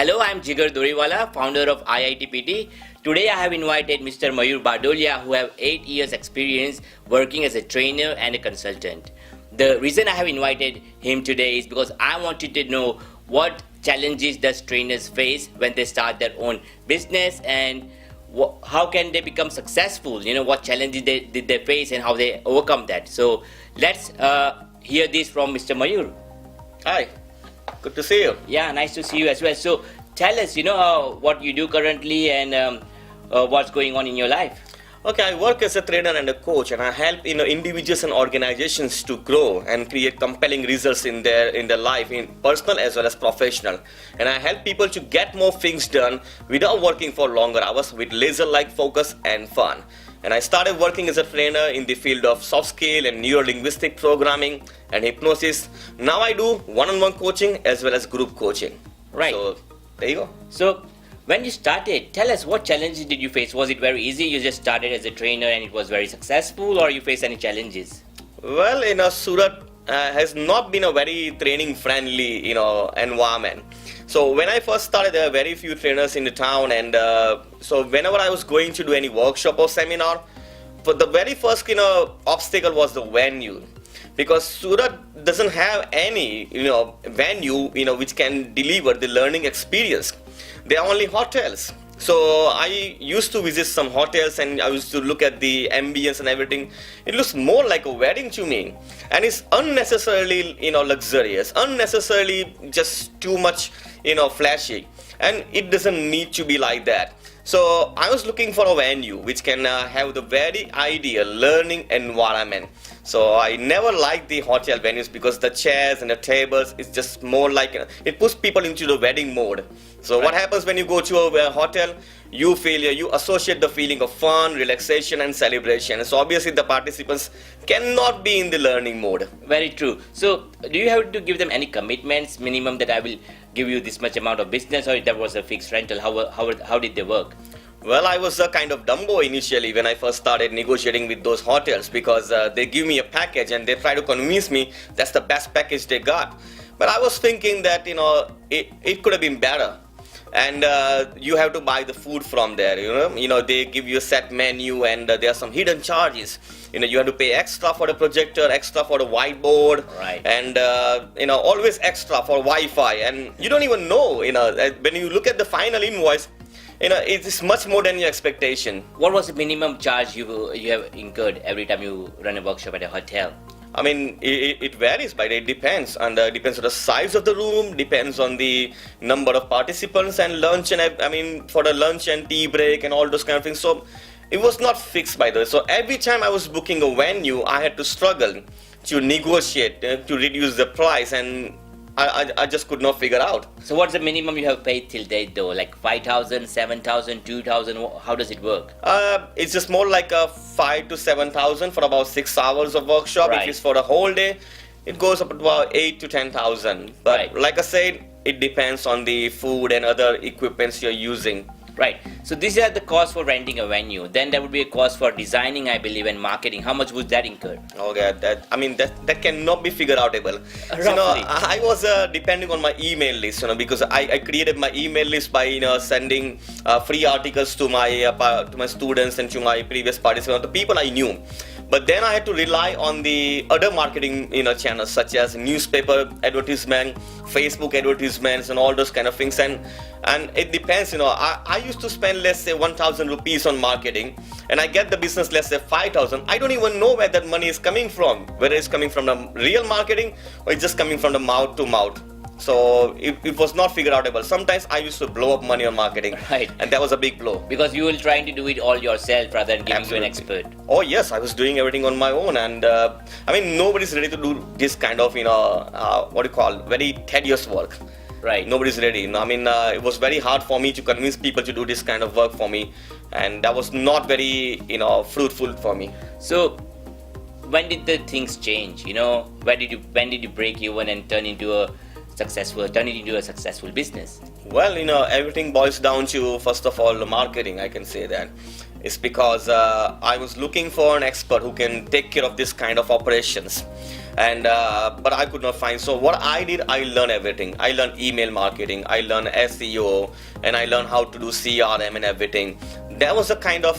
Hello, I'm Jigar Doriwala, founder of IITPT. Today I have invited Mr. Mayur Bardolia, who have 8 years experience working as a trainer and a consultant. The reason I have invited him today is because I wanted to know what challenges does trainers face when they start their own business, and how can they become successful, what challenges did they face and how they overcome that. So let's hear this from Mr. Mayur. Hi, good to see you. Yeah, nice to see you as well. So tell us, what you do currently and what's going on in your life. Okay, I work as a trainer and a coach, and I help individuals and organizations to grow and create compelling results in their life, in personal as well as professional. And I help people to get more things done without working for longer hours, with laser-like focus and fun. And I started working as a trainer in the field of soft skill and neuro-linguistic programming and hypnosis. Now I do one-on-one coaching as well as group coaching. Right. So there you go. So when you started, tell us what challenges did you face? Was it very easy? You just started as a trainer and it was very successful, or you faced any challenges? Well, Surat has not been a very training-friendly, environment. So when I first started, there were very few trainers in the town, and so whenever I was going to do any workshop or seminar, but the very first, obstacle was the venue, because Surat doesn't have any, venue, which can deliver the learning experience. There are only hotels. So I used to visit some hotels and I used to look at the ambience and everything. It looks more like a wedding to me, and it's unnecessarily, luxurious, unnecessarily just too much, flashy, and it doesn't need to be like that. So I was looking for a venue which can have the very ideal learning environment. So I never liked the hotel venues because the chairs and the tables, it's just more like, it puts people into the wedding mode. So what happens when you go to a hotel, you associate the feeling of fun, relaxation and celebration. So obviously the participants cannot be in the learning mode. Very true. So do you have to give them any commitments, minimum that I will give you this much amount of business, or there was a fixed rental? How did they work? Well, I was a kind of dumbo initially when I first started negotiating with those hotels, because they give me a package and they try to convince me that's the best package they got. But I was thinking that, it could have been better. And you have to buy the food from there, they give you a set menu, and there are some hidden charges. You have to pay extra for the projector, extra for the whiteboard, right, and always extra for Wi-Fi. And you don't even know, when you look at the final invoice, it is much more than your expectation. What was the minimum charge you have incurred every time you run a workshop at a hotel? I mean, it varies, but it depends. And depends on the size of the room, depends on the number of participants, and lunch, and for the lunch and tea break and all those kind of things. So it was not fixed by the way. So every time I was booking a venue, I had to struggle to negotiate, to reduce the price, and I just could not figure out. So what's the minimum you have paid till date though? Like 5,000, 7,000, 2,000? How does it work? It's just more like a 5,000 to 7,000 for about 6 hours of workshop. Right. If it's for the whole day, it goes up to about 8,000 to 10,000. But right, like I said, it depends on the food and other equipments you're using. Right. So these are the costs for renting a venue. Then there would be a cost for designing, I believe, and marketing. How much would that incur? Okay, that cannot be figured outable. Roughly. So, I was depending on my email list, because I created my email list by sending free articles to my students and to my previous participants, the people I knew. But then I had to rely on the other marketing channels, such as newspaper advertisement, Facebook advertisements, and all those kind of things. And it depends. I used to spend, let's say, 1,000 rupees on marketing, and I get the business, let's say 5,000. I don't even know where that money is coming from, whether it's coming from the real marketing or it's just coming from the mouth to mouth. So it was not figured outable. Sometimes I used to blow up money on marketing, right, and that was a big blow. Because you were trying to do it all yourself rather than giving Absolutely. you an expert. Oh yes, I was doing everything on my own, and nobody's ready to do this kind of very tedious work. Right. Nobody's ready. It was very hard for me to convince people to do this kind of work for me, and that was not very fruitful for me. So when did the things change? When did you break even and turn it into a successful business? Well, everything boils down to, first of all, the marketing. I can say that it's because I was looking for an expert who can take care of this kind of operations. and but I could not find. So what I did, I learned everything. I learned email marketing, I learned SEO, and I learned how to do CRM and everything. That was a kind of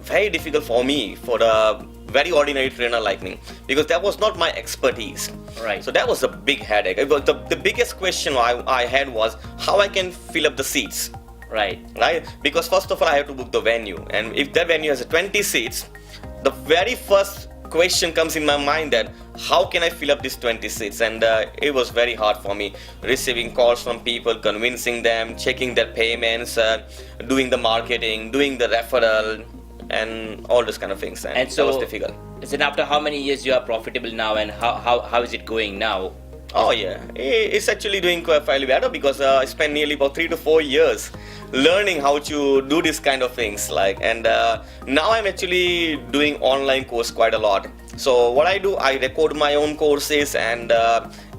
very difficult for me, for the very ordinary trainer like me, because that was not my expertise. Right. So that was a big headache. It was the biggest question I had was how I can fill up the seats. Right. Right? Because first of all, I have to book the venue, and if that venue has 20 seats, the very first question comes in my mind that how can I fill up these 20 seats? And it was very hard for me, receiving calls from people, convincing them, checking their payments, doing the marketing, doing the referral, and all those kind of things. And so that was difficult. Then after how many years you are profitable now, and how is it going now? Oh yeah, it's actually doing quite fairly better, because I spent nearly about 3 to 4 years learning how to do this kind of things. And now I'm actually doing online course quite a lot. So what I do, I record my own courses and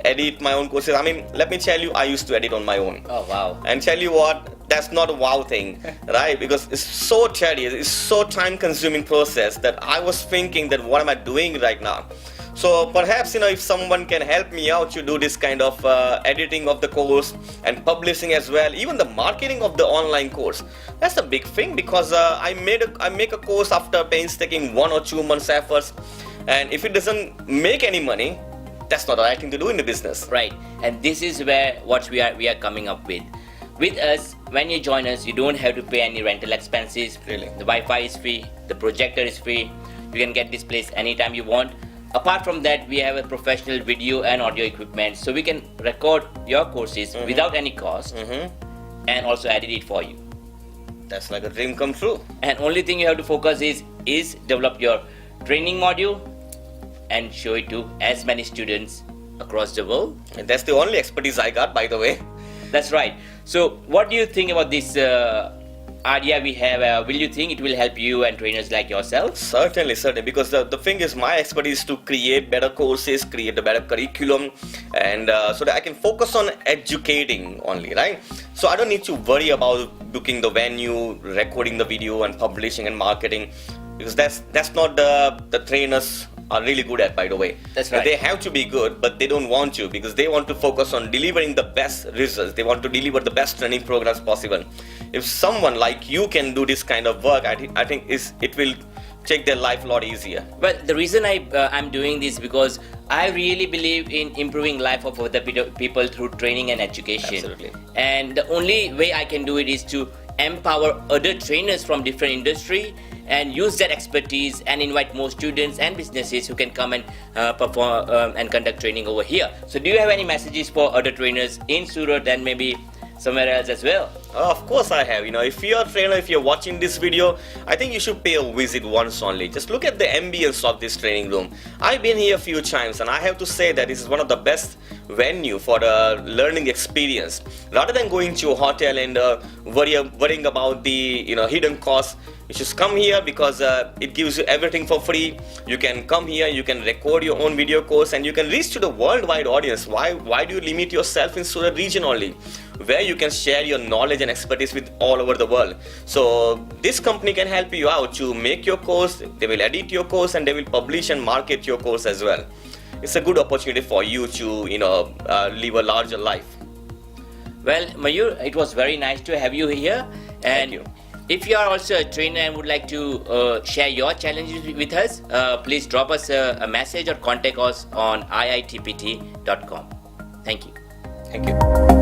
edit my own courses. I mean, let me tell you, I used to edit on my own. Oh wow! And tell you what, that's not a wow thing, right? Because it's so tedious, it's so time-consuming process that I was thinking that what am I doing right now? So perhaps, if someone can help me out to do this kind of editing of the course and publishing as well, even the marketing of the online course, that's a big thing, because I make a course after painstaking 1 or 2 months efforts, and if it doesn't make any money, that's not the right thing to do in the business. Right. And this is where what we are coming up with. With us, when you join us, you don't have to pay any rental expenses. Really? The Wi-Fi is free, the projector is free. You can get this place anytime you want. Apart from that, we have a professional video and audio equipment, so we can record your courses without any cost and also edit it for you. That's like a dream come true. And only thing you have to focus is develop your training module and show it to as many students across the world. And that's the only expertise I got, by the way. That's right. So what do you think about this idea we have? Will you think it will help you and trainers like yourself? Certainly, because the thing is, my expertise is to create better courses, create a better curriculum, and so that I can focus on educating only, right? So I don't need to worry about booking the venue, recording the video, and publishing and marketing, because that's not the trainers are really good at, by the way. That's right. They have to be good, but they don't want to, because they want to focus on delivering the best results. They want to deliver the best training programs possible. If someone like you can do this kind of work, I think it will make their life a lot easier. Well, the reason I'm doing this because I really believe in improving life of other people through training and education. Absolutely. And the only way I can do it is to empower other trainers from different industry and use that expertise and invite more students and businesses who can come and perform and conduct training over here. So do you have any messages for other trainers in Surat and maybe somewhere else as well? Of course I have. If you're a trainer, if you're watching this video, I think you should pay a visit once only. Just look at the ambience of this training room. I've been here a few times, and I have to say that this is one of the best venue for the learning experience. Rather than going to a hotel and worrying about the hidden costs, you should come here because it gives you everything for free. You can come here, you can record your own video course, and you can reach to the worldwide audience. Why do you limit yourself in Surat region only, where you can share your knowledge and expertise with all over the world? So this company can help you out to make your course. They will edit your course and they will publish and market your course as well. It's a good opportunity for you to live a larger life. Well, Mayur, it was very nice to have you here. And Thank you. If you are also a trainer and would like to share your challenges with us, please drop us a message or contact us on iitpt.com. Thank you. Thank you.